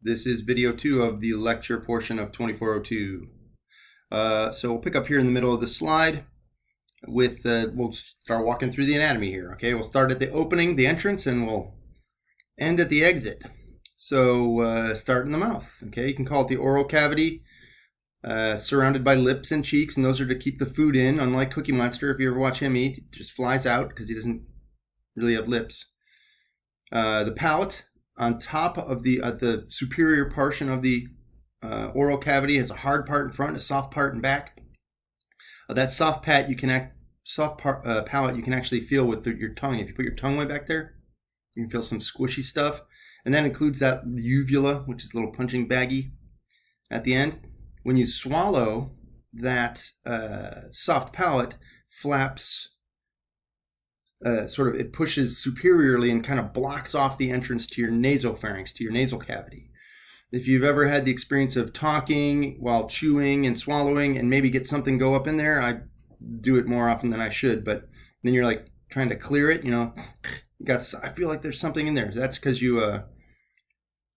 This is video 2 of the lecture portion of 2402. So we'll pick up here in the middle of the slide with, we'll start walking through the anatomy here. Okay, we'll start at the opening, the entrance, and we'll end at the exit. So start in the mouth. Okay, you can call it the oral cavity, surrounded by lips and cheeks, and those are to keep the food in. Unlike Cookie Monster, if you ever watch him eat, it just flies out because he doesn't really have lips. The palate on top of the superior portion of the oral cavity has a hard part in front, a soft part in back. That soft palate you can actually feel with your tongue. If you put your tongue way back there, you can feel some squishy stuff, and that includes that uvula, which is a little punching baggie at the end. When you swallow, that soft palate flaps. It pushes superiorly and kind of blocks off the entrance to your nasopharynx, to your nasal cavity. If you've ever had the experience of talking while chewing and swallowing and maybe get something go up in there, I do it more often than I should, but then you're like trying to clear it, I feel like there's something in there. That's because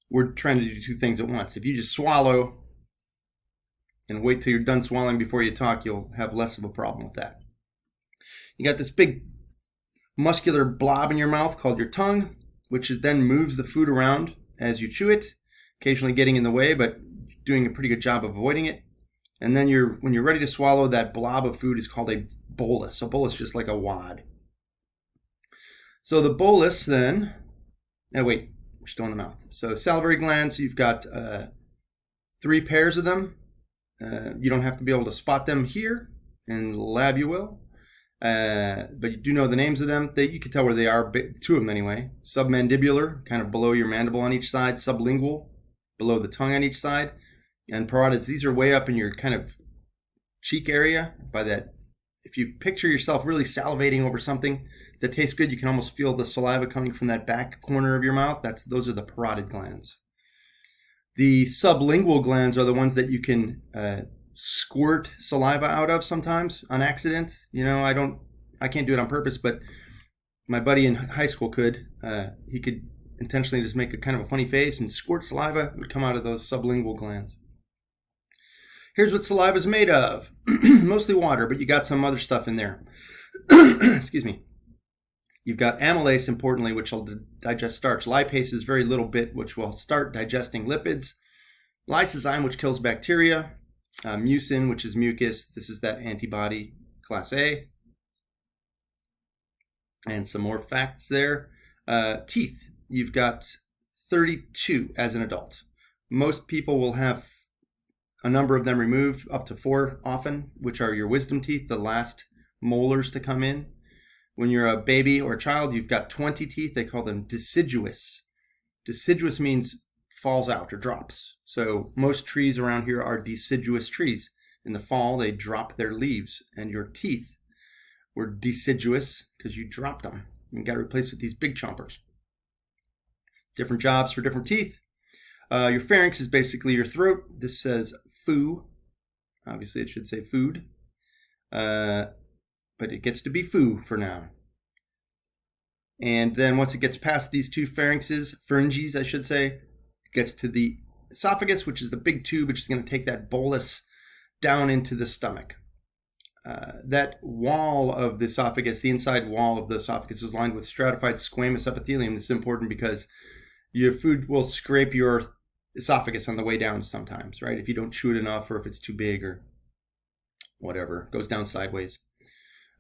we're trying to do two things at once. If you just swallow and wait till you're done swallowing before you talk, you'll have less of a problem with that. You got this big muscular blob in your mouth called your tongue, which then moves the food around as you chew it, occasionally getting in the way, but doing a pretty good job of avoiding it. And then when you're ready to swallow, that blob of food is called a bolus. A bolus is just like a wad. So the bolus then, we're still in the mouth. So salivary glands, you've got 3 pairs of them. You don't have to be able to spot them here. In the lab you will. But you do know the names of them. You can tell where they are, 2 of them anyway. Submandibular, kind of below your mandible on each side. Sublingual, below the tongue on each side. And parotids, these are way up in your kind of cheek area. By that, if you picture yourself really salivating over something that tastes good, you can almost feel the saliva coming from that back corner of your mouth. Those are the parotid glands. The sublingual glands are the ones that you can squirt saliva out of sometimes on accident. I can't do it on purpose, but my buddy in high school could. He could intentionally just make a kind of a funny face and squirt saliva. It would come out of those sublingual glands. Here's what saliva is made of. Mostly water, but you got some other stuff in there. Excuse me. You've got amylase, importantly, which will digest starch. Lipase is very little bit, which will start digesting lipids. Lysozyme, which kills bacteria. Mucin, which is mucus. This is that antibody, class A. And some more facts there. Teeth. You've got 32 as an adult. Most people will have a number of them removed, up to 4 often, which are your wisdom teeth, the last molars to come in. When you're a baby or a child, you've got 20 teeth. They call them deciduous. Deciduous means falls out or drops. So most trees around here are deciduous trees. In the fall, they drop their leaves, and your teeth were deciduous because you dropped them and got replaced with these big chompers. Different jobs for different teeth. Your pharynx is basically your throat. This says foo. Obviously, it should say food. But it gets to be foo for now. And then once it gets past these 2 pharynges, I should say, it gets to the esophagus, which is the big tube, which is going to take that bolus down into the stomach. That wall of the esophagus, the inside wall of the esophagus, is lined with stratified squamous epithelium. This is important because your food will scrape your esophagus on the way down sometimes, right? If you don't chew it enough, or if it's too big or whatever, it goes down sideways.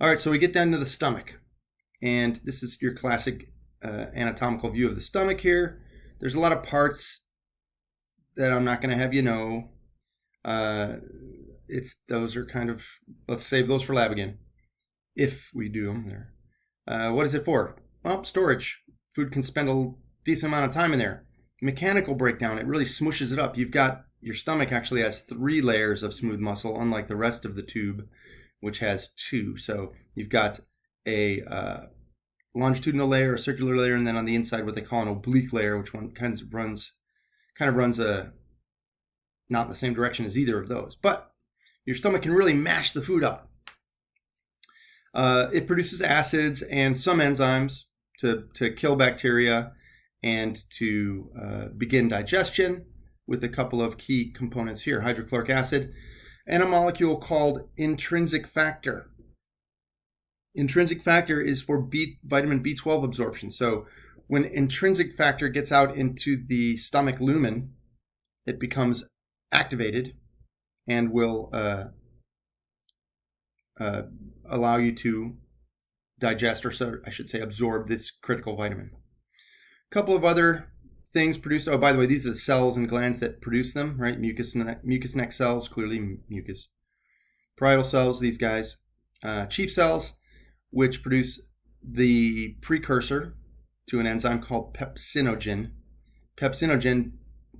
All right, so we get down to the stomach. And this is your classic anatomical view of the stomach here. There's a lot of parts that I'm not going to have you know. Those are kind of, let's save those for lab again, if we do them there. What is it for? Well, storage. Food can spend a decent amount of time in there. Mechanical breakdown, it really smushes it up. Your stomach actually has 3 layers of smooth muscle, unlike the rest of the tube, which has 2. So you've got a longitudinal layer, a circular layer, and then on the inside what they call an oblique layer, which one kind of runs not in the same direction as either of those. But your stomach can really mash the food up. It produces acids and some enzymes to kill bacteria, and to begin digestion with a couple of key components here, hydrochloric acid and a molecule called intrinsic factor. Intrinsic factor is for vitamin B12 absorption. So when intrinsic factor gets out into the stomach lumen, it becomes activated and will allow you to digest, or so I should say absorb, this critical vitamin. A couple of other things produced. Oh, by the way, these are the cells and glands that produce them, right? Mucous neck cells, clearly mucus. Parietal cells, these guys. Chief cells, which produce the precursor to an enzyme called pepsinogen. Pepsinogen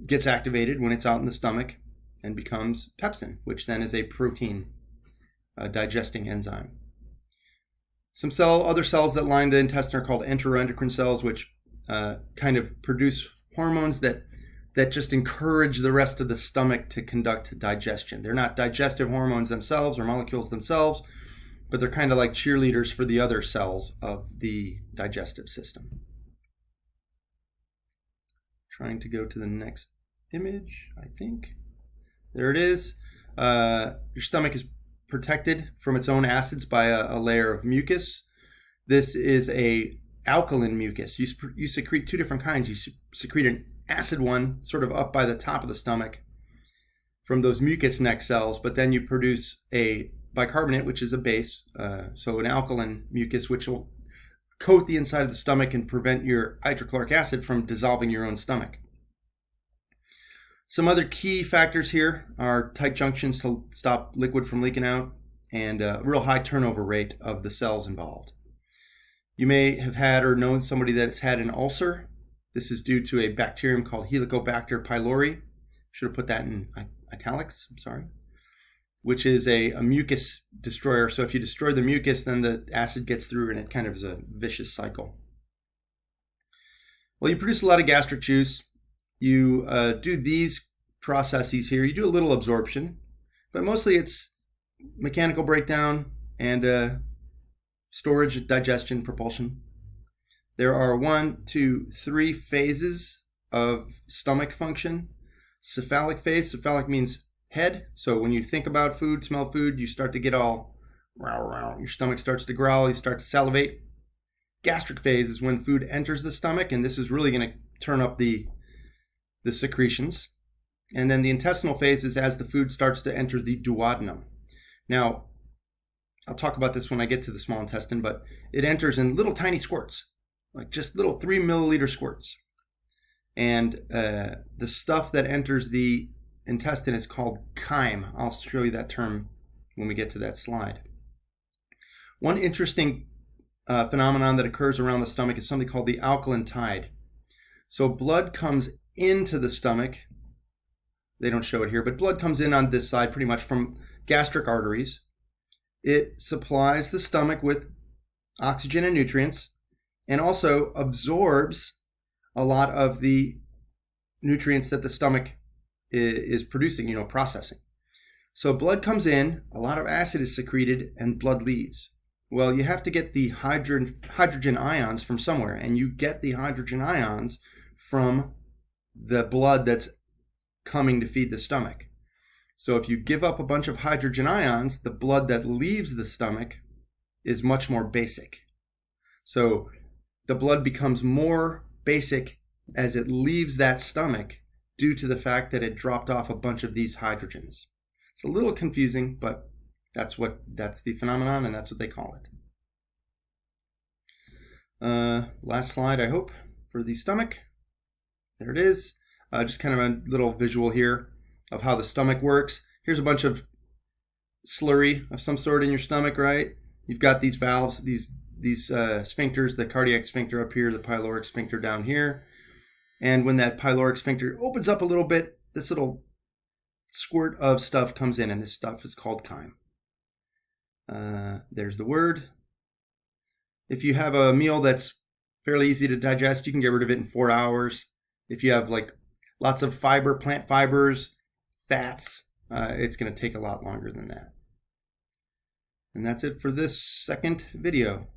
gets activated when it's out in the stomach and becomes pepsin, which then is a protein digesting enzyme. Other cells that line the intestine are called enteroendocrine cells, which kind of produce hormones that just encourage the rest of the stomach to conduct digestion. They're not digestive hormones themselves or molecules themselves, but they're kind of like cheerleaders for the other cells of the digestive system. Trying to go to the next image, I think. There it is. Your stomach is protected from its own acids by a layer of mucus. This is a alkaline mucus. You secrete two different kinds. You secrete an acid one sort of up by the top of the stomach from those mucus neck cells, but then you produce a bicarbonate, which is a base, so an alkaline mucus, which will coat the inside of the stomach and prevent your hydrochloric acid from dissolving your own stomach. Some other key factors here are tight junctions to stop liquid from leaking out, and a real high turnover rate of the cells involved. You may have had or known somebody that's had an ulcer. This is due to a bacterium called Helicobacter pylori. Should have put that in italics, I'm sorry. Which is a mucus destroyer. So if you destroy the mucus, then the acid gets through and it kind of is a vicious cycle. Well, you produce a lot of gastric juice. You do these processes here. You do a little absorption, but mostly it's mechanical breakdown and storage, digestion, propulsion. There are 1, 2, 3 phases of stomach function. Cephalic phase. Cephalic means head. So when you think about food, smell food, you start to get all row. Your stomach starts to growl. You start to salivate. Gastric phase is when food enters the stomach, and this is really going to turn up the secretions. And then the intestinal phase is as the food starts to enter the duodenum. Now, I'll talk about this when I get to the small intestine, but it enters in little tiny squirts, like just little 3 milliliter squirts. And the stuff that enters the intestine is called chime. I'll show you that term when we get to that slide. One interesting phenomenon that occurs around the stomach is something called the alkaline tide. So blood comes into the stomach. They don't show it here, but blood comes in on this side pretty much from gastric arteries. It supplies the stomach with oxygen and nutrients, and also absorbs a lot of the nutrients that the stomach is producing, processing. So blood comes in, a lot of acid is secreted, and blood leaves. Well, you have to get the hydrogen ions from somewhere, and you get the hydrogen ions from the blood that's coming to feed the stomach. So if you give up a bunch of hydrogen ions, the blood that leaves the stomach is much more basic. So the blood becomes more basic as it leaves that stomach due to the fact that it dropped off a bunch of these hydrogens. It's a little confusing, but that's the phenomenon, and that's what they call it. Last slide, I hope, for the stomach. There it is. Just kind of a little visual here of how the stomach works. Here's a bunch of slurry of some sort in your stomach, right? You've got these valves, these sphincters, the cardiac sphincter up here, the pyloric sphincter down here. And when that pyloric sphincter opens up a little bit, this little squirt of stuff comes in, and this stuff is called chime. There's the word. If you have a meal that's fairly easy to digest, you can get rid of it in 4 hours. If you have like lots of fiber, plant fibers, fats, it's going to take a lot longer than that. And that's it for this second video.